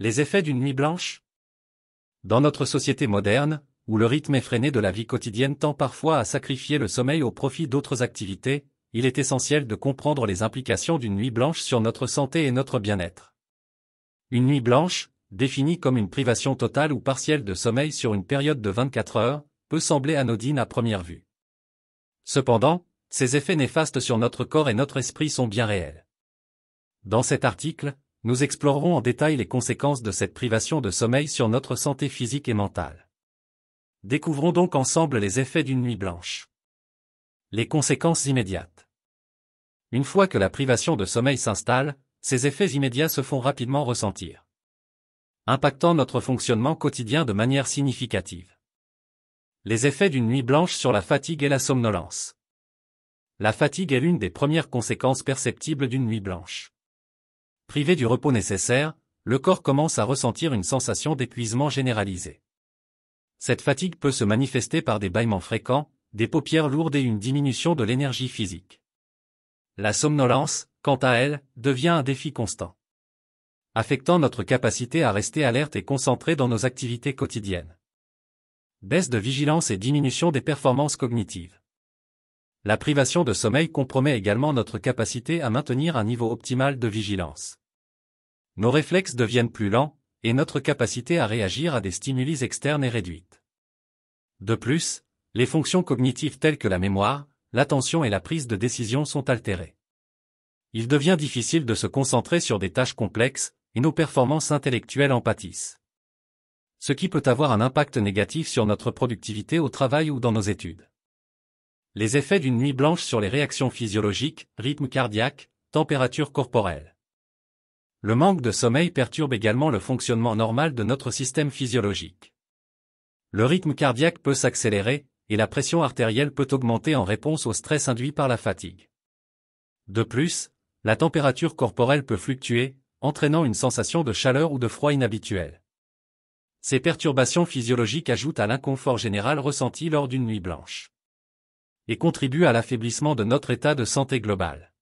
Les effets d'une nuit blanche? Dans notre société moderne, où le rythme effréné de la vie quotidienne tend parfois à sacrifier le sommeil au profit d'autres activités, il est essentiel de comprendre les implications d'une nuit blanche sur notre santé et notre bien-être. Une nuit blanche, définie comme une privation totale ou partielle de sommeil sur une période de 24 heures, peut sembler anodine à première vue. Cependant, ses effets néfastes sur notre corps et notre esprit sont bien réels. Dans cet article, nous explorerons en détail les conséquences de cette privation de sommeil sur notre santé physique et mentale. Découvrons donc ensemble les effets d'une nuit blanche. Les conséquences immédiates. Une fois que la privation de sommeil s'installe, ses effets immédiats se font rapidement ressentir, impactant notre fonctionnement quotidien de manière significative. Les effets d'une nuit blanche sur la fatigue et la somnolence. La fatigue est l'une des premières conséquences perceptibles d'une nuit blanche. Privé du repos nécessaire, le corps commence à ressentir une sensation d'épuisement généralisé. Cette fatigue peut se manifester par des bâillements fréquents, des paupières lourdes et une diminution de l'énergie physique. La somnolence, quant à elle, devient un défi constant, affectant notre capacité à rester alerte et concentré dans nos activités quotidiennes. Baisse de vigilance et diminution des performances cognitives. La privation de sommeil compromet également notre capacité à maintenir un niveau optimal de vigilance. Nos réflexes deviennent plus lents, et notre capacité à réagir à des stimuli externes est réduite. De plus, les fonctions cognitives telles que la mémoire, l'attention et la prise de décision sont altérées. Il devient difficile de se concentrer sur des tâches complexes, et nos performances intellectuelles en pâtissent. Ce qui peut avoir un impact négatif sur notre productivité au travail ou dans nos études. Les effets d'une nuit blanche sur les réactions physiologiques, rythme cardiaque, température corporelle. Le manque de sommeil perturbe également le fonctionnement normal de notre système physiologique. Le rythme cardiaque peut s'accélérer, et la pression artérielle peut augmenter en réponse au stress induit par la fatigue. De plus, la température corporelle peut fluctuer, entraînant une sensation de chaleur ou de froid inhabituelle. Ces perturbations physiologiques ajoutent à l'inconfort général ressenti lors d'une nuit blanche et contribuent à l'affaiblissement de notre état de santé global.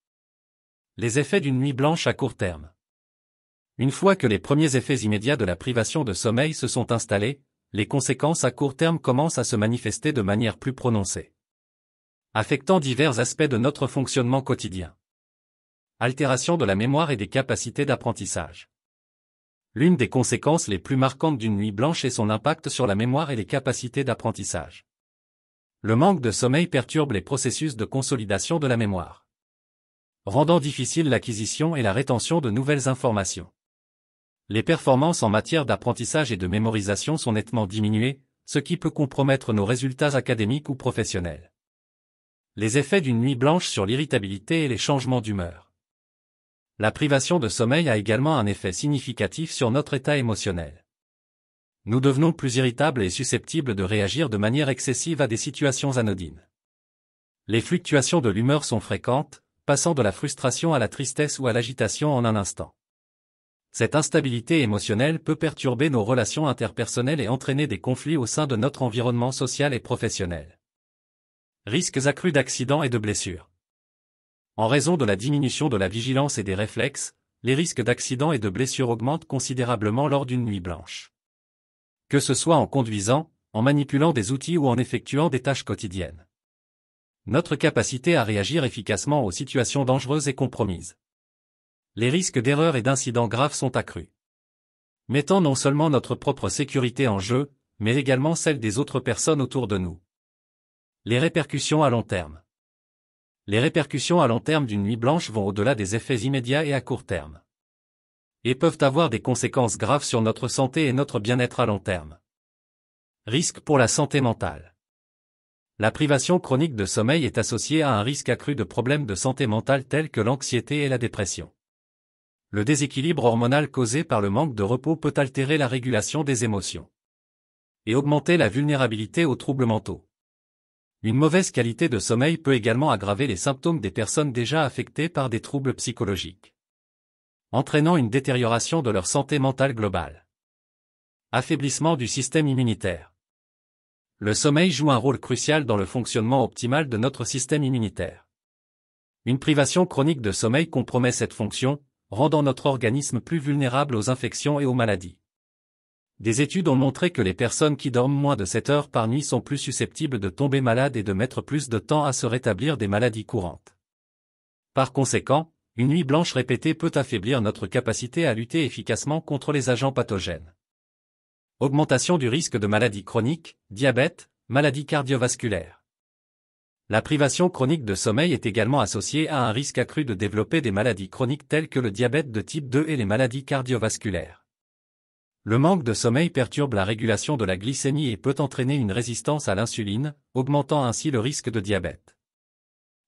Les effets d'une nuit blanche à court terme. Une fois que les premiers effets immédiats de la privation de sommeil se sont installés, les conséquences à court terme commencent à se manifester de manière plus prononcée, affectant divers aspects de notre fonctionnement quotidien. Altération de la mémoire et des capacités d'apprentissage. L'une des conséquences les plus marquantes d'une nuit blanche est son impact sur la mémoire et les capacités d'apprentissage. Le manque de sommeil perturbe les processus de consolidation de la mémoire, rendant difficile l'acquisition et la rétention de nouvelles informations. Les performances en matière d'apprentissage et de mémorisation sont nettement diminuées, ce qui peut compromettre nos résultats académiques ou professionnels. Les effets d'une nuit blanche sur l'irritabilité et les changements d'humeur. La privation de sommeil a également un effet significatif sur notre état émotionnel. Nous devenons plus irritables et susceptibles de réagir de manière excessive à des situations anodines. Les fluctuations de l'humeur sont fréquentes, passant de la frustration à la tristesse ou à l'agitation en un instant. Cette instabilité émotionnelle peut perturber nos relations interpersonnelles et entraîner des conflits au sein de notre environnement social et professionnel. Risques accrus d'accidents et de blessures. En raison de la diminution de la vigilance et des réflexes, les risques d'accidents et de blessures augmentent considérablement lors d'une nuit blanche. Que ce soit en conduisant, en manipulant des outils ou en effectuant des tâches quotidiennes. Notre capacité à réagir efficacement aux situations dangereuses est compromise. Les risques d'erreurs et d'incidents graves sont accrus, mettant non seulement notre propre sécurité en jeu, mais également celle des autres personnes autour de nous. Les répercussions à long terme. Les répercussions à long terme d'une nuit blanche vont au-delà des effets immédiats et à court terme, et peuvent avoir des conséquences graves sur notre santé et notre bien-être à long terme. Risque pour la santé mentale. La privation chronique de sommeil est associée à un risque accru de problèmes de santé mentale tels que l'anxiété et la dépression. Le déséquilibre hormonal causé par le manque de repos peut altérer la régulation des émotions et augmenter la vulnérabilité aux troubles mentaux. Une mauvaise qualité de sommeil peut également aggraver les symptômes des personnes déjà affectées par des troubles psychologiques, entraînant une détérioration de leur santé mentale globale. Affaiblissement du système immunitaire. Le sommeil joue un rôle crucial dans le fonctionnement optimal de notre système immunitaire. Une privation chronique de sommeil compromet cette fonction, rendant notre organisme plus vulnérable aux infections et aux maladies. Des études ont montré que les personnes qui dorment moins de 7 heures par nuit sont plus susceptibles de tomber malades et de mettre plus de temps à se rétablir des maladies courantes. Par conséquent, une nuit blanche répétée peut affaiblir notre capacité à lutter efficacement contre les agents pathogènes. Augmentation du risque de maladies chroniques, diabète, maladies cardiovasculaires. La privation chronique de sommeil est également associée à un risque accru de développer des maladies chroniques telles que le diabète de type 2 et les maladies cardiovasculaires. Le manque de sommeil perturbe la régulation de la glycémie et peut entraîner une résistance à l'insuline, augmentant ainsi le risque de diabète.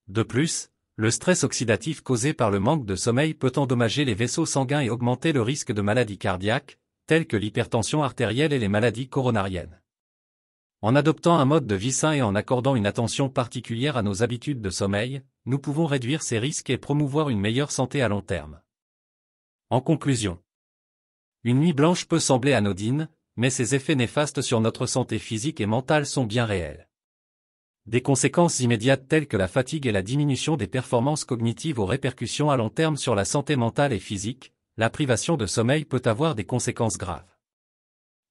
De plus, le stress oxydatif causé par le manque de sommeil peut endommager les vaisseaux sanguins et augmenter le risque de maladies cardiaques, telles que l'hypertension artérielle et les maladies coronariennes. En adoptant un mode de vie sain et en accordant une attention particulière à nos habitudes de sommeil, nous pouvons réduire ces risques et promouvoir une meilleure santé à long terme. En conclusion, une nuit blanche peut sembler anodine, mais ses effets néfastes sur notre santé physique et mentale sont bien réels. Des conséquences immédiates telles que la fatigue et la diminution des performances cognitives aux répercussions à long terme sur la santé mentale et physique, la privation de sommeil peut avoir des conséquences graves.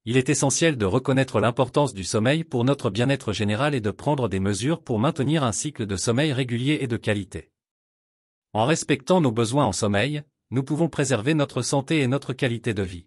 Il est essentiel de reconnaître l'importance du sommeil pour notre bien-être général et de prendre des mesures pour maintenir un cycle de sommeil régulier et de qualité. En respectant nos besoins en sommeil, nous pouvons préserver notre santé et notre qualité de vie.